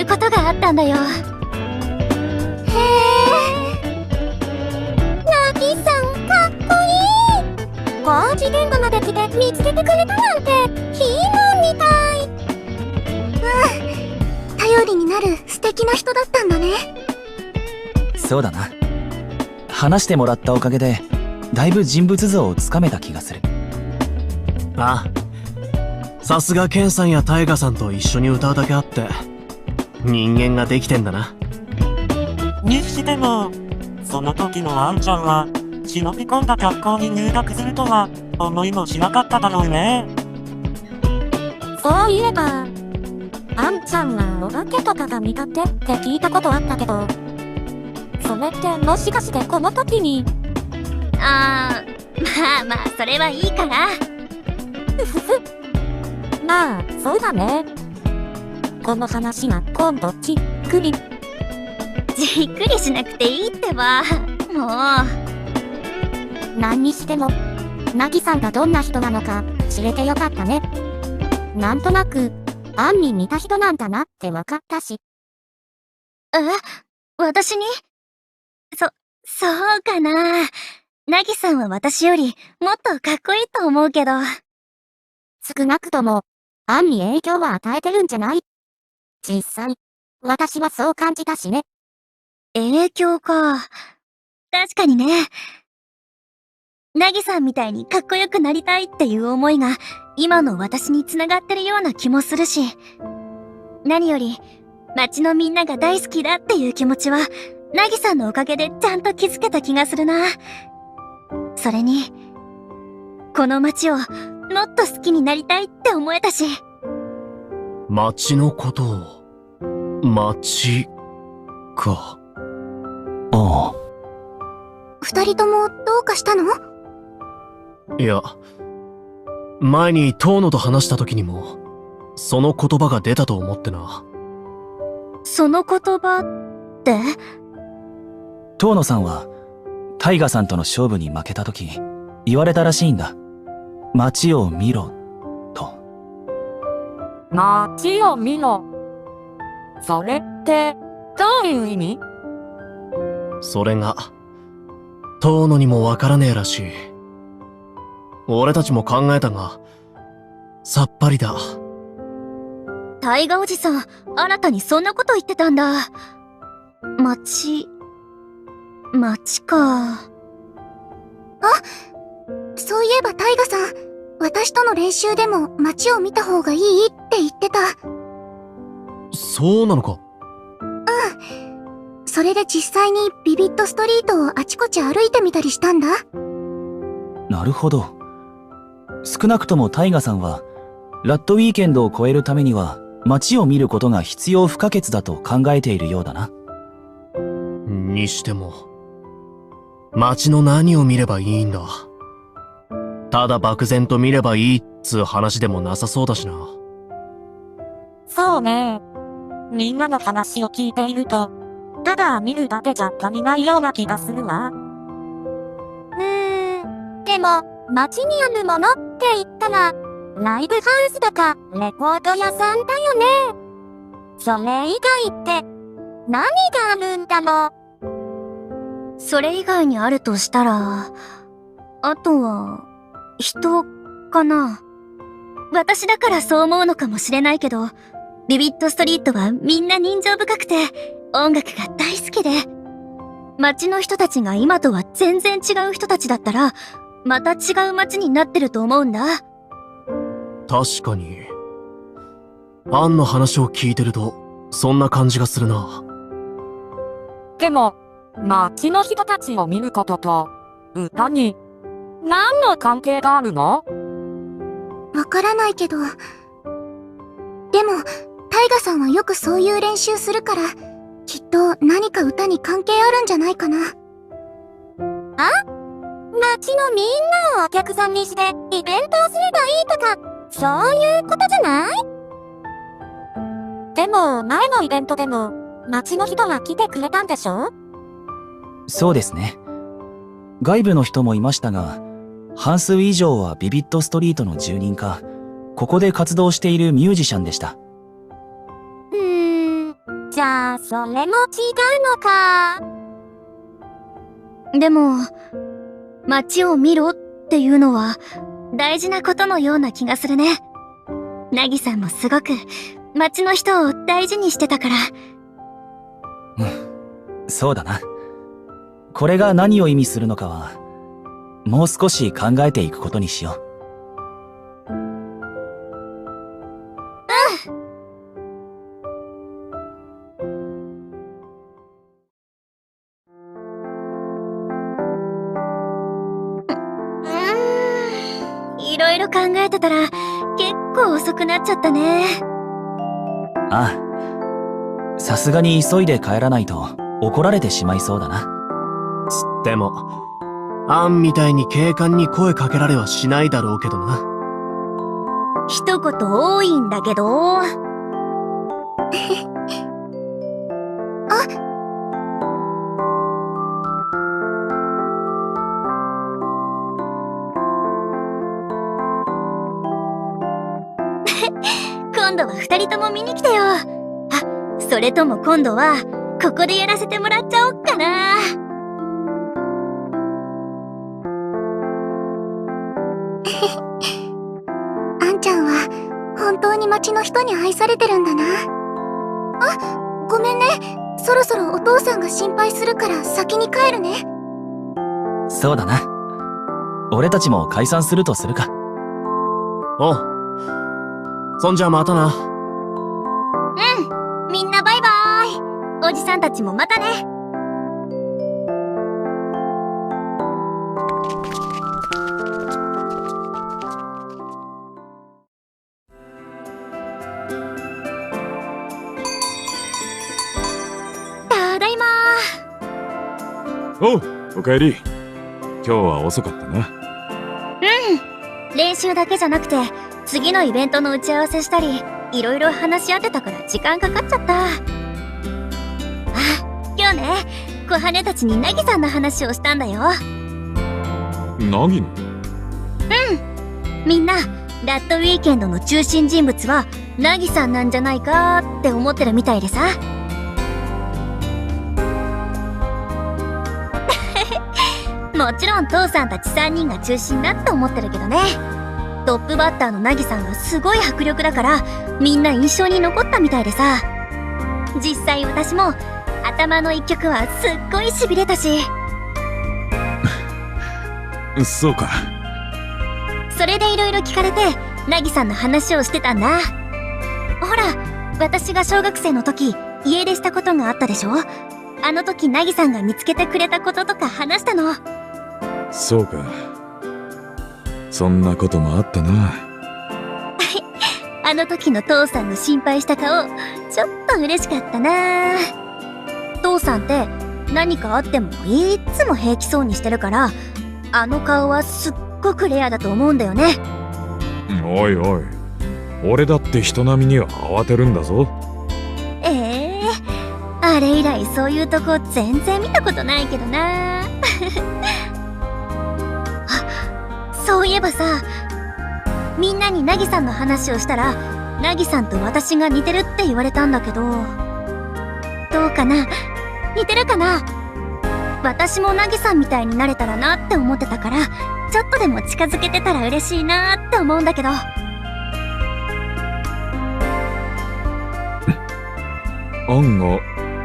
ことがあったんだよ。へえ、ナギさんかっこいい。工事現場まで来て見つけてくれたなんてヒーマンみたい。頼りになる素敵な人だったんだね。そうだな。話してもらったおかげでだいぶ人物像をつかめた気がする。ああ、さすがケンさんやタイガさんと一緒に歌うだけあって人間ができてんだな。にしてもその時のあんちゃんは忍び込んだ学校に入学するとは思いもしなかっただろうね。そういえばあんちゃんはお化けとかが苦手って聞いたことあったけど、それってもしかしてこの時に。まあまあそれはいいからふふふ。まあそうだね。この話は今度じっくりしなくていいってば。もう何にしてもナギさんがどんな人なのか知れてよかったね。なんとなくアンに似た人なんだなって分かったし。私に？そうかな。ナギさんは私よりもっとかっこいいと思うけど。少なくともアンに影響は与えてるんじゃない？実際私はそう感じたしね。影響か。確かにね。ナギさんみたいにかっこよくなりたいっていう思いが今の私に繋がってるような気もするし、何より街のみんなが大好きだっていう気持ちはナギさんのおかげでちゃんと気づけた気がするな。それにこの街をもっと好きになりたいって思えたし。街のことを。街か。ああ。二人ともどうかしたの？いや、前に遠野と話した時にもその言葉が出たと思ってな。その言葉って？遠野さんはタイガさんとの勝負に負けた時言われたらしいんだ。街を見ろと。街を見ろ。それってどういう意味？それが遠野にもわからねえらしい。俺たちも考えたがさっぱりだ。タイガおじさん、新たにそんなこと言ってたんだ。街か。そういえばタイガさん、私との練習でも街を見た方がいいって言ってた。そうなのか。それで実際にビビットストリートをあちこち歩いてみたりしたんだ。なるほど。少なくともタイガさんはラッドウィーケンドを超えるためには街を見ることが必要不可欠だと考えているようだな。にしても街の何を見ればいいんだ。ただ漠然と見ればいいっつう話でもなさそうだしな。そうね。みんなの話を聞いていると、ただ見るだけじゃ足りないような気がするわ。でも、街にあるものって言ったら、ライブハウスとかレコード屋さんだよね。それ以外って何があるんだろう。それ以外にあるとしたら、あとは人かな。私だからそう思うのかもしれないけど、ビビットストリートはみんな人情深くて音楽が大好きで、街の人たちが今とは全然違う人たちだったらまた違う街になってると思うんだ。確かにアンの話を聞いてるとそんな感じがするな。でも、街の人たちを見ることと、歌に、何の関係があるの？わからないけど、でもタイガさんはよくそういう練習するから、きっと何か歌に関係あるんじゃないかな。街のみんなをお客さんにしてイベントをすればいいとか、そういうことじゃない？でも前のイベントでも街の人が来てくれたんでしょ？そうですね。外部の人もいましたが、半数以上はビビットストリートの住人か、ここで活動しているミュージシャンでした。じゃあ、それも違うのか。でも、街を見ろっていうのは大事なことのような気がするね。なぎさんもすごく街の人を大事にしてたから。そうだな。これが何を意味するのかは、もう少し考えていくことにしよう。いろいろ考えてたら結構遅くなっちゃったね。ああ。さすがに急いで帰らないと怒られてしまいそうだな。つっても、アンみたいに警官に声かけられはしないだろうけどな。一言多いんだけど。今度は二人とも見に来てよ。あ、それとも今度はここでやらせてもらっちゃおっかな。あんちゃんは本当に町の人に愛されてるんだな。あ、ごめんね。そろそろお父さんが心配するから先に帰るね。そうだな。俺たちも解散するとするか。おう。そんじゃまたな。みんなバイバーイ。おじさんたちもまたね。ただいまおう、おかえり。今日は遅かったな。練習だけじゃなくて次のイベントの打ち合わせしたりいろいろ話し合ってたから時間かかっちゃった。あ、今日ね、小羽たちになぎさんの話をしたんだよ。なぎの？みんなラッドウィーケンドの中心人物はなぎさんなんじゃないかって思ってるみたいでさ。もちろん父さんたち3人が中心だって思ってるけどね。トップバッターのなぎさんがすごい迫力だからみんな印象に残ったみたいでさ。実際私も頭の一曲はすっごい痺れたし。そうか。それでいろいろ聞かれてなぎさんの話をしてたんだ。ほら、私が小学生の時家出したことがあったでしょ。あの時なぎさんが見つけてくれたこととか話したの。そうか。そんなこともあったな。あの時の父さんの心配した顔ちょっと嬉しかったな。父さんって何かあってもいっつも平気そうにしてるからあの顔はすっごくレアだと思うんだよね。おいおい、俺だって人並みには慌てるんだぞ。あれ以来そういうとこ全然見たことないけどな。あ、そういえばさ、みんなになぎさんの話をしたらなぎさんと私が似てるって言われたんだけど、どうかな？似てるかな？私もなぎさんみたいになれたらなって思ってたからちょっとでも近づけてたら嬉しいなって思うんだけど。案が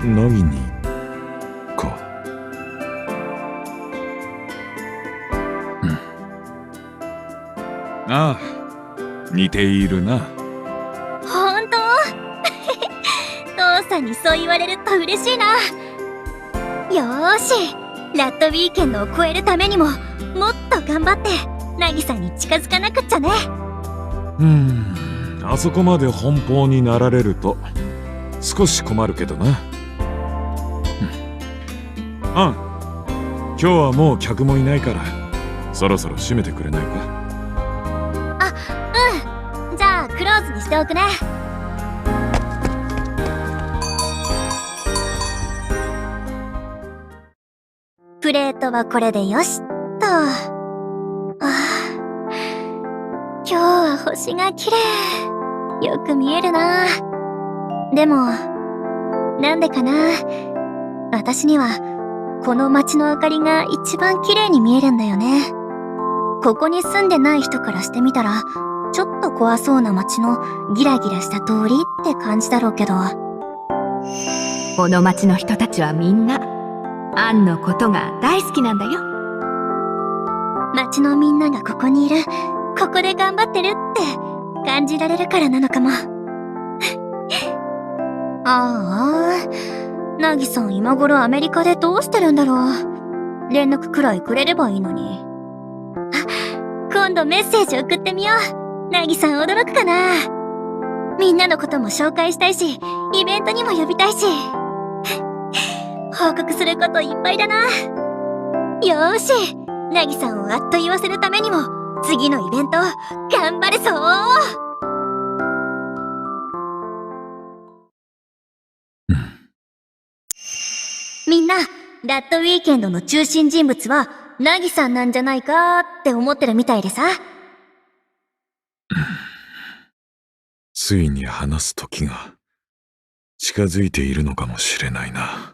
なぎにか。ああ、似ているな。ほんと？父さんにそう言われると嬉しいな。よーし、ラッドウィーケンドを超えるためにももっと頑張ってなぎさんに近づかなくっちゃね。あそこまで奔放になられると少し困るけどな。今日はもう客もいないからそろそろ閉めてくれないか。じゃあクローズにしておくね。プレートはこれでよしっと。今日は星が綺麗。よく見えるな。でもなんでかな。私には、この街の明かりが一番綺麗に見えるんだよね。ここに住んでない人からしてみたら、ちょっと怖そうな街のギラギラした通りって感じだろうけど。この町の人たちはみんな、アンのことが大好きなんだよ。街のみんながここにいる、ここで頑張ってるって感じられるからなのかも。ああ、ナギさん今頃アメリカでどうしてるんだろう。連絡くらいくれればいいのに。あ、今度メッセージ送ってみよう。ナギさん驚くかな。みんなのことも紹介したいし、イベントにも呼びたいし。報告することいっぱいだな。よーし、ナギさんをあっと言わせるためにも、次のイベント、頑張るぞー。みんな、ラッドウィーケンドの中心人物は、ナギさんなんじゃないかって思ってるみたいでさ。ついに話す時が近づいているのかもしれないな。